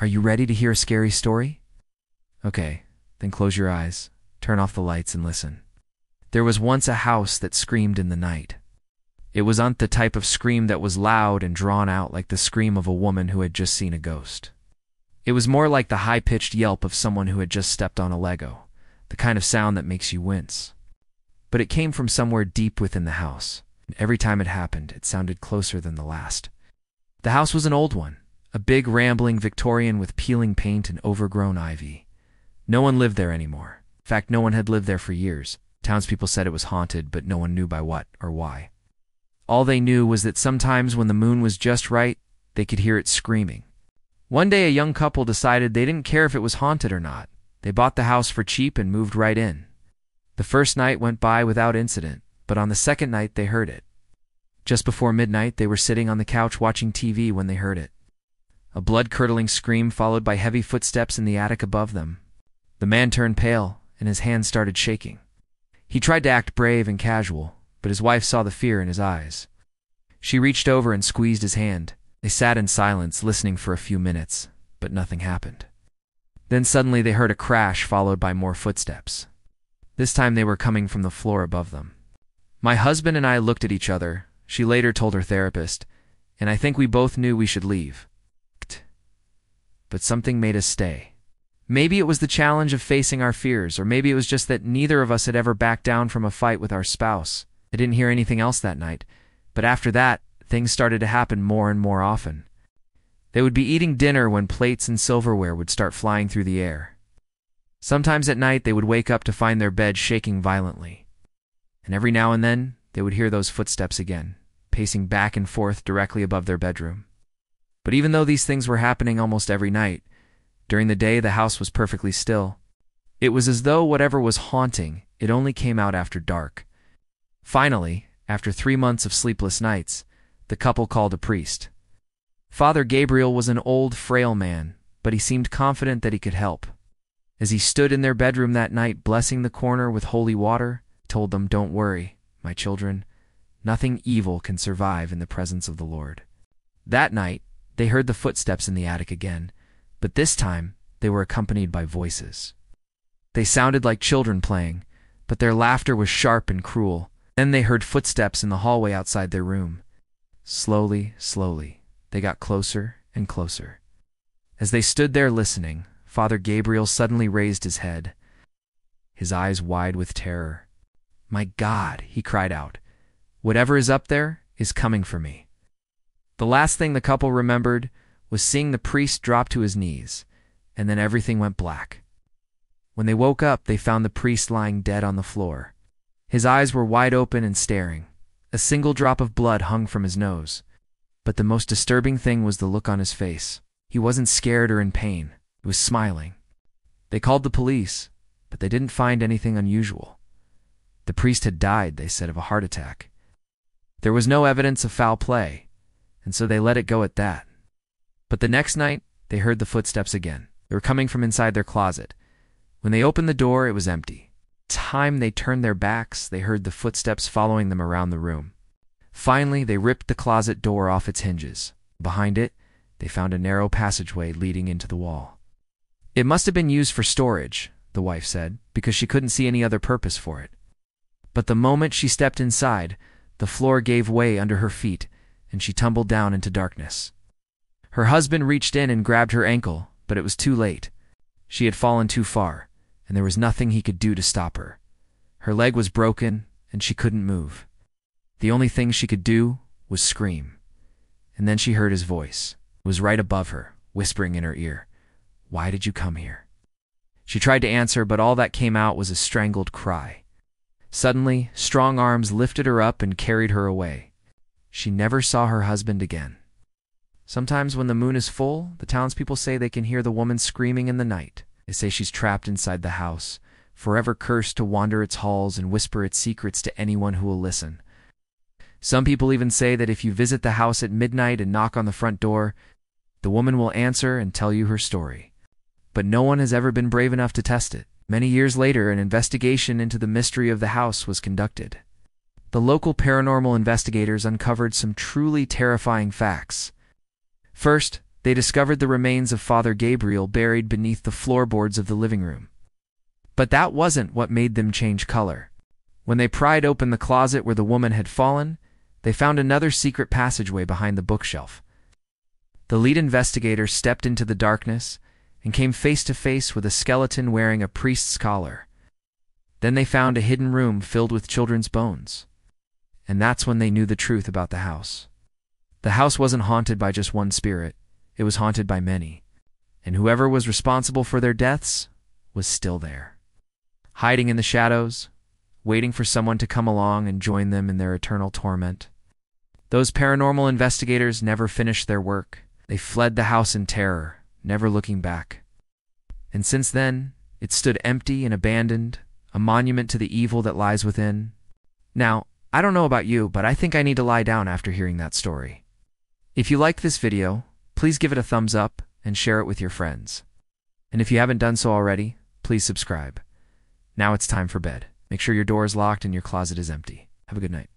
Are you ready to hear a scary story? Okay, then close your eyes, turn off the lights, and listen. There was once a house that screamed in the night. It wasn't the type of scream that was loud and drawn out like the scream of a woman who had just seen a ghost. It was more like the high-pitched yelp of someone who had just stepped on a Lego, the kind of sound that makes you wince. But it came from somewhere deep within the house, and every time it happened, it sounded closer than the last. The house was an old one, a big rambling Victorian with peeling paint and overgrown ivy. No one lived there anymore. In fact, no one had lived there for years. Townspeople said it was haunted, but no one knew by what or why. All they knew was that sometimes when the moon was just right, they could hear it screaming. One day a young couple decided they didn't care if it was haunted or not. They bought the house for cheap and moved right in. The first night went by without incident, but on the second night they heard it. Just before midnight, they were sitting on the couch watching TV when they heard it. A blood-curdling scream followed by heavy footsteps in the attic above them. The man turned pale, and his hands started shaking. He tried to act brave and casual, but his wife saw the fear in his eyes. She reached over and squeezed his hand. They sat in silence, listening for a few minutes, but nothing happened. Then suddenly they heard a crash followed by more footsteps. This time they were coming from the floor above them. My husband and I looked at each other, she later told her therapist, and I think we both knew we should leave. But something made us stay. Maybe it was the challenge of facing our fears, or maybe it was just that neither of us had ever backed down from a fight with our spouse. I didn't hear anything else that night, but after that, things started to happen more and more often. They would be eating dinner when plates and silverware would start flying through the air. Sometimes at night they would wake up to find their bed shaking violently. And every now and then, they would hear those footsteps again, pacing back and forth directly above their bedroom. But even though these things were happening almost every night, during the day the house was perfectly still. It was as though whatever was haunting, it only came out after dark. Finally, after 3 months of sleepless nights, the couple called a priest. Father Gabriel was an old, frail man, but he seemed confident that he could help. As he stood in their bedroom that night blessing the corner with holy water, he told them, "Don't worry, my children. Nothing evil can survive in the presence of the Lord." That night, they heard the footsteps in the attic again, but this time they were accompanied by voices. They sounded like children playing, but their laughter was sharp and cruel. Then they heard footsteps in the hallway outside their room. Slowly, slowly, they got closer and closer. As they stood there listening, Father Gabriel suddenly raised his head, his eyes wide with terror. "My God," he cried out, "whatever is up there is coming for me." The last thing the couple remembered was seeing the priest drop to his knees, and then everything went black. When they woke up, they found the priest lying dead on the floor. His eyes were wide open and staring. A single drop of blood hung from his nose. But the most disturbing thing was the look on his face. He wasn't scared or in pain. He was smiling. They called the police, but they didn't find anything unusual. The priest had died, they said, of a heart attack. There was no evidence of foul play, and so they let it go at that. But the next night, they heard the footsteps again. They were coming from inside their closet. When they opened the door, it was empty. Time they turned their backs, they heard the footsteps following them around the room. Finally, they ripped the closet door off its hinges. Behind it, they found a narrow passageway leading into the wall. It must have been used for storage, the wife said, because she couldn't see any other purpose for it. But the moment she stepped inside, the floor gave way under her feet, and she tumbled down into darkness. Her husband reached in and grabbed her ankle, but it was too late. She had fallen too far, and there was nothing he could do to stop her. Her leg was broken, and she couldn't move. The only thing she could do was scream. And then she heard his voice. It was right above her, whispering in her ear, "Why did you come here?" She tried to answer, but all that came out was a strangled cry. Suddenly, strong arms lifted her up and carried her away. She never saw her husband again. Sometimes when the moon is full, the townspeople say they can hear the woman screaming in the night. They say she's trapped inside the house, forever cursed to wander its halls and whisper its secrets to anyone who will listen. Some people even say that if you visit the house at midnight and knock on the front door, the woman will answer and tell you her story. But no one has ever been brave enough to test it. Many years later, an investigation into the mystery of the house was conducted. The local paranormal investigators uncovered some truly terrifying facts. First, They discovered the remains of Father Gabriel buried beneath the floorboards of the living room. But that wasn't what made them change color. When they pried open the closet where the woman had fallen, they found another secret passageway behind the bookshelf. The lead investigator stepped into the darkness and came face to face with a skeleton wearing a priest's collar. Then they found a hidden room filled with children's bones. And that's when they knew the truth about the house. The house wasn't haunted by just one spirit, it was haunted by many. And whoever was responsible for their deaths was still there, hiding in the shadows, waiting for someone to come along and join them in their eternal torment. Those paranormal investigators never finished their work. They fled the house in terror, never looking back. And since then, it stood empty and abandoned, a monument to the evil that lies within. Now, I don't know about you, but I think I need to lie down after hearing that story. If you liked this video, please give it a thumbs up and share it with your friends. And if you haven't done so already, please subscribe. Now it's time for bed. Make sure your door is locked and your closet is empty. Have a good night.